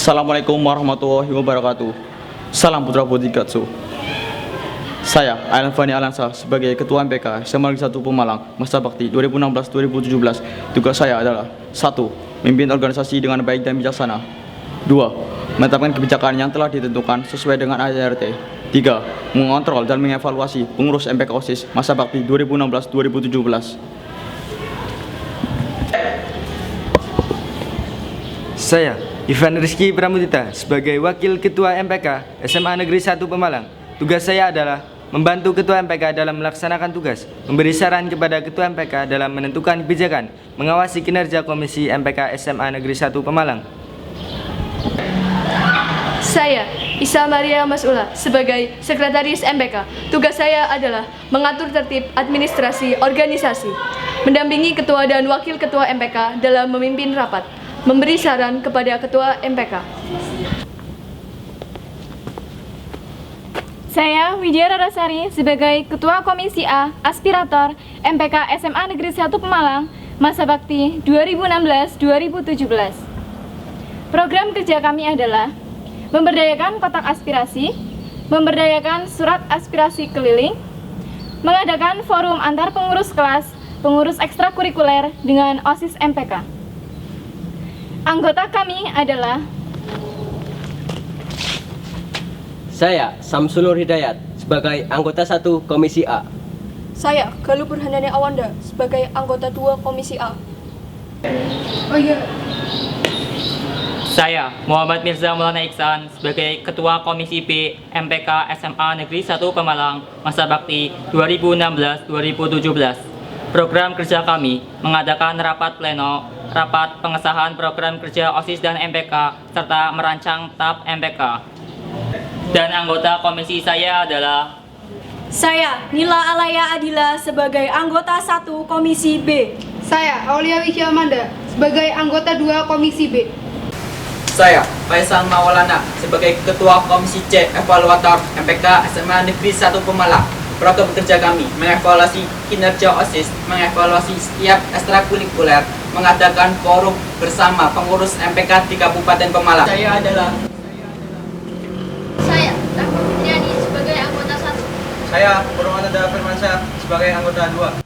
Assalamualaikum warahmatullahi wabarakatuh. Salam Putra Putri Gatsu. Saya Alan Fani Alansa sebagai Ketua MPK SMA Negeri 1 Pemalang masa bakti 2016-2017. Tugas saya adalah 1. Memimpin organisasi dengan baik dan bijaksana. 2. Menetapkan kebijakan yang telah ditentukan sesuai dengan ADART. 3. Mengontrol dan mengevaluasi pengurus MPK OSIS masa bakti 2016-2017. Saya, Ivan Rizky Pramudita, sebagai Wakil Ketua MPK SMA Negeri 1 Pemalang. Tugas saya adalah membantu Ketua MPK dalam melaksanakan tugas, memberi saran kepada Ketua MPK dalam menentukan kebijakan, mengawasi kinerja Komisi MPK SMA Negeri 1 Pemalang. Saya, Isa Maria Masula, sebagai Sekretaris MPK. Tugas saya adalah mengatur tertib administrasi organisasi, mendampingi Ketua dan Wakil Ketua MPK dalam memimpin rapat, memberi saran kepada Ketua MPK. Saya Widya Rarasari sebagai Ketua Komisi A Aspirator MPK SMA Negeri 1 Pemalang masa bakti 2016-2017. Program kerja kami adalah memberdayakan kotak aspirasi, memberdayakan surat aspirasi keliling, mengadakan forum antar pengurus kelas, pengurus ekstrakurikuler dengan OSIS MPK. Anggota kami adalah Saya, Samsul Nur Hidayat, sebagai anggota 1 Komisi A. Saya, Galuh Burhanani Awanda, sebagai anggota 2 Komisi A. Saya, Muhammad Mirza Maulana Iksan, sebagai Ketua Komisi B MPK SMA Negeri 1 Pemalang, masa bakti 2016-2017. Program kerja kami mengadakan rapat pleno, rapat pengesahan program kerja OSIS dan MPK, serta merancang TAP MPK. Dan anggota komisi saya adalah Saya, Nila Alaya Adila, sebagai anggota 1 Komisi B. Saya, Aulia Wisya Amanda, sebagai anggota 2 Komisi B. Saya, Faisal Maulana, sebagai Ketua Komisi C Evaluator MPK SMA Negeri 1 Pemalang. Program kerja kami mengevaluasi kinerja OSIS, mengevaluasi setiap ekstrakurikuler, mengadakan forum bersama pengurus MPK di Kabupaten Pemalang. Saya adalah sebagai anggota 1. Saya, Purwananda Firmansyah, sebagai anggota 2.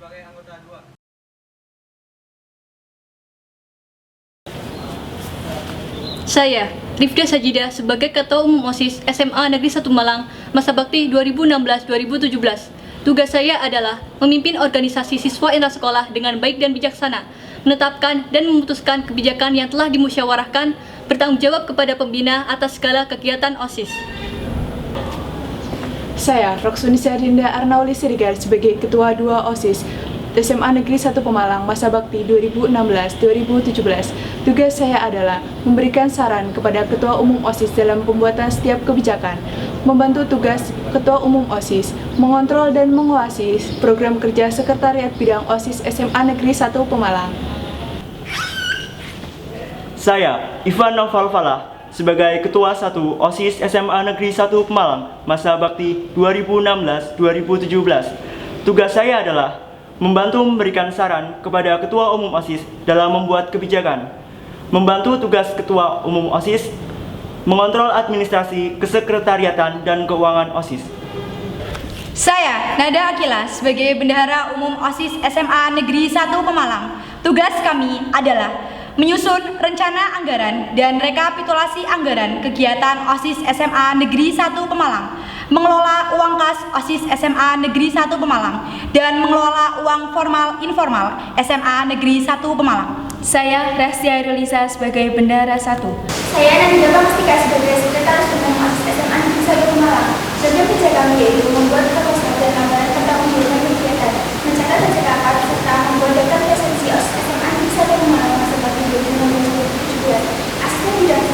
Saya, Rifda Sajida, sebagai Ketua Umum OSIS SMA Negeri 1 Malang, masa bakti 2016-2017. Tugas saya adalah memimpin organisasi siswa intrasekolah dengan baik dan bijaksana, menetapkan dan memutuskan kebijakan yang telah dimusyawarahkan, bertanggung jawab kepada pembina atas segala kegiatan OSIS. Saya, Roksunisa Dinda Arnauli Siregar, sebagai Ketua 2 OSIS SMA Negeri 1 Pemalang masa bakti 2016-2017. Tugas saya adalah memberikan saran kepada Ketua Umum OSIS dalam pembuatan setiap kebijakan, membantu tugas Ketua Umum OSIS, mengontrol dan mengawasi program kerja Sekretariat Bidang OSIS SMA Negeri 1 Pemalang. Saya, Ivan Noval Falah, sebagai Ketua 1 OSIS SMA Negeri 1 Pemalang masa bakti 2016-2017. Tugas saya adalah membantu memberikan saran kepada Ketua Umum OSIS dalam membuat kebijakan, membantu tugas Ketua Umum OSIS, mengontrol administrasi, kesekretariatan, dan keuangan OSIS. Saya, Nada Akila, sebagai Bendahara Umum OSIS SMA Negeri 1 Pemalang. Tugas kami adalah menyusun rencana anggaran dan rekapitulasi anggaran kegiatan OSIS SMA Negeri 1 Pemalang, mengelola uang kas OSIS SMA Negeri 1 Pemalang, dan mengelola uang formal informal SMA Negeri 1 Pemalang. Saya, Rasya Relisa, sebagai Bendahara 1. Saya, Nabila Mustika, sebagai Sekretaris Umum OSIS SMA Negeri 1 Pemalang. Tugas kerja kami yaitu membuat proposal dan anggaran tentang unduran kegiatan, mencatat dan akar, serta membuat daftar presensi OSIS SMA Negeri 1 Pemalang masa bakti 2016-2017. Asisten bidang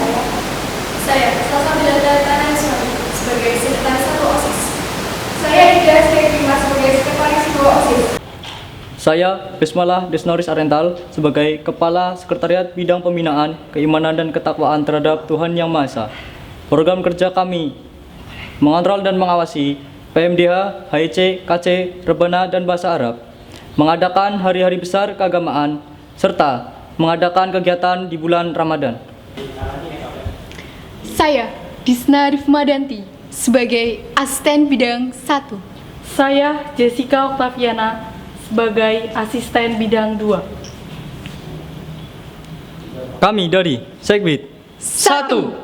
saya, Salsa Bilada Tanah Ismail, sebagai Sekretaris 1 OSIS. Saya, Ida Sri-Prima, sebagai Sekretaris 2 OSIS. Saya, Bismillah Desnoris Arental, sebagai Kepala Sekretariat Bidang Pembinaan, Keimanan dan Ketakwaan terhadap Tuhan Yang Maha Esa. Program kerja kami mengontrol dan mengawasi PMDH, HIC, KC, Rebana, dan Bahasa Arab, mengadakan hari-hari besar keagamaan, serta mengadakan kegiatan di bulan Ramadan. Saya, Disna Rifmadanti, sebagai asisten bidang 1. Saya, Jessica Oktaviana, sebagai asisten bidang 2. Kami dari Segbit 1.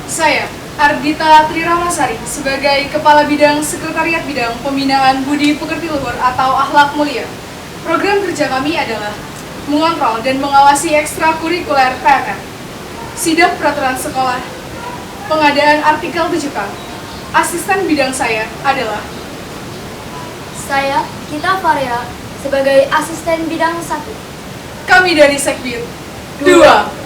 Saya, Ardita Triramasari, sebagai Kepala Bidang Sekretariat Bidang Pembinaan Budi Pekerti Luhur atau Akhlak Mulia. Program kerja kami adalah mengontrol dan mengawasi ekstrakurikuler PMR, sidang peraturan sekolah, pengadaan artikel 7K. Asisten bidang saya adalah Saya, Gita Faria, sebagai asisten bidang 1. kami dari Sekbid 2.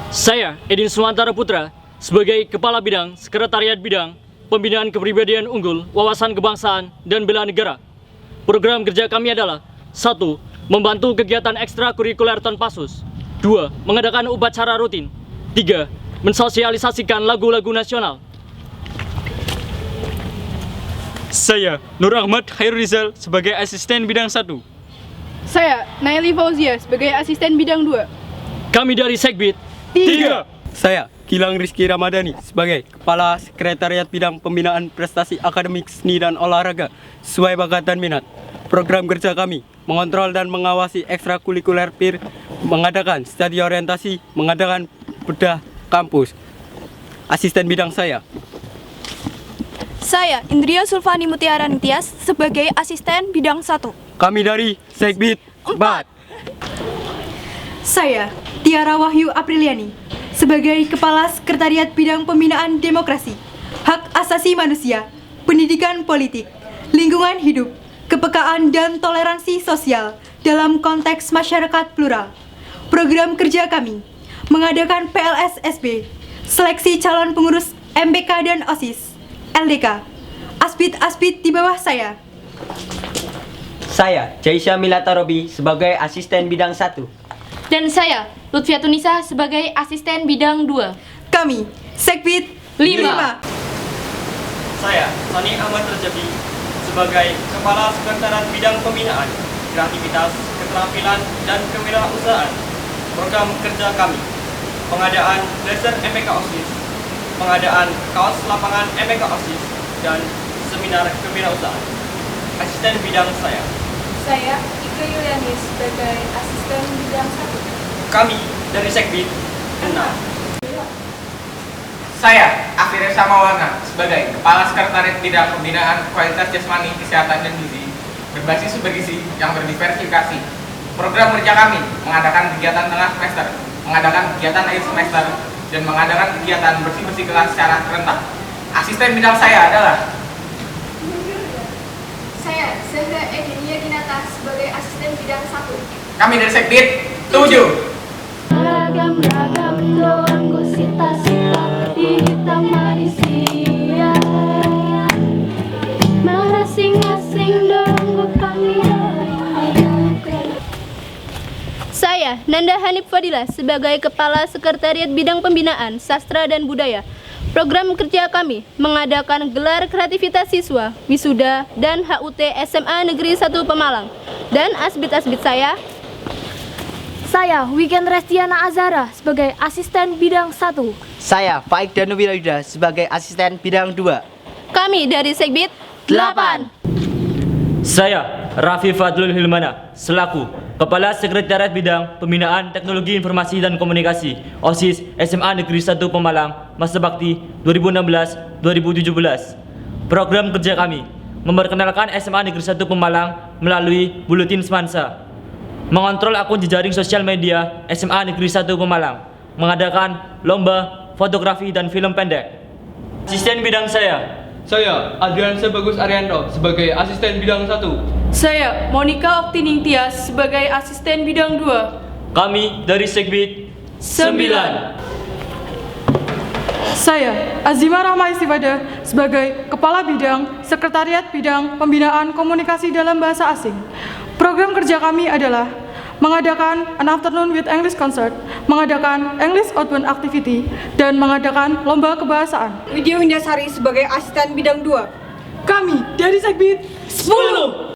Saya, Edin Suwantara Putra, sebagai Kepala Bidang Sekretariat Bidang Pembinaan Kepribadian Unggul, Wawasan Kebangsaan, dan Bela Negara. Program kerja kami adalah 1. Membantu kegiatan ekstrakurikuler Tonpasus. 2. Mengadakan upacara rutin. 3. Mensosialisasikan lagu-lagu nasional. Saya, Nur Ahmad Khairurizal, sebagai asisten bidang 1. Saya, Naili Fauzia, sebagai asisten bidang 2. Kami dari Sekbid 3. Saya, Gilang Rizky Ramadhani, sebagai Kepala Sekretariat Bidang Pembinaan Prestasi Akademik Seni dan Olahraga sesuai bakat dan minat. Program kerja kami mengontrol dan mengawasi ekstrakurikuler PIR, mengadakan studi orientasi, mengadakan bedah kampus. Asisten bidang saya. Saya, Indria Sulfani Mutiara Nitias, sebagai asisten bidang 1. Kami dari Sekbid 4. Saya, Tiara Wahyu Apriliani, sebagai Kepala Sekretariat Bidang Pembinaan Demokrasi, Hak Asasi Manusia, Pendidikan Politik, Lingkungan Hidup, Kepekaan dan Toleransi Sosial dalam konteks masyarakat plural. Program kerja kami mengadakan PLSSB, seleksi calon pengurus MPK dan OSIS, LDK, Aspid-aspid di bawah saya. Saya, Jaisha Milatarobi, sebagai asisten bidang 1. Dan saya, Lutfia Tunisa, sebagai asisten bidang 2. Kami, Sekbid 5. Saya, Sani Ahmad Rajabi, sebagai Kepala Sekretariat Bidang Pembinaan, Kreativitas, Keterampilan, dan Kewirausahaan. Program kerja kami, pengadaan blazer MPK OSIS, pengadaan kaos lapangan MPK OSIS, dan seminar kewirausahaan. Asisten bidang saya. Saya, Ike Yulianis, sebagai asisten bidang 1. Kami dari Sekbid 6. Saya, Afir Samawana, sebagai Kepala Sekretariat Bidang Pembinaan Kualitas Jasmani, Kesehatan, dan Gizi, berbasis bergizi yang berdiversifikasi. Program kerja kami mengadakan kegiatan tengah semester, mengadakan kegiatan akhir semester, dan mengadakan kegiatan bersih-bersih kelas secara serentak. Asisten bidang saya adalah Saya, Zahra Edenia Dinata, sebagai asisten bidang 1. kami dari Sekbid 7. Ragam-ragam doangku sita-sita di hitam manusia. Masing-masing doangku kami. Saya, Nanda Hanif Fadila, sebagai Kepala Sekretariat Bidang Pembinaan Sastra dan Budaya. Program kerja kami mengadakan gelar kreativitas siswa, wisuda, dan HUT SMA Negeri 1 Pemalang. Dan asbid-asbid saya, Weekend Restiana Azara, sebagai asisten bidang 1. Saya, Faik Danu Wirayuda, sebagai asisten bidang 2. kami dari Sekbid 8. Saya, Raffi Fadlul Hilmana, selaku Kepala Sekretariat Bidang Pembinaan Teknologi Informasi dan Komunikasi OSIS SMA Negeri 1 Pemalang, masa bakti 2016-2017. Program kerja kami memperkenalkan SMA Negeri 1 Pemalang melalui Buletin Semansa, mengontrol akun jejaring sosial media SMA Negeri 1 Pemalang, mengadakan lomba fotografi dan film pendek. Asisten bidang saya, Adrian Sebagus Arianto, sebagai asisten bidang 1. Saya, Monica Oktining Tias, sebagai asisten bidang 2. Kami dari Sekbid 9. Saya, Azima Rahma Istifada, sebagai Kepala Bidang Sekretariat Bidang Pembinaan Komunikasi dalam Bahasa Asing. Program kerja kami adalah mengadakan an afternoon with English concert, mengadakan English outbound activity, dan mengadakan lomba kebahasaan. Widya Windasari, sebagai asisten bidang 2. Kami dari Sekbid 10.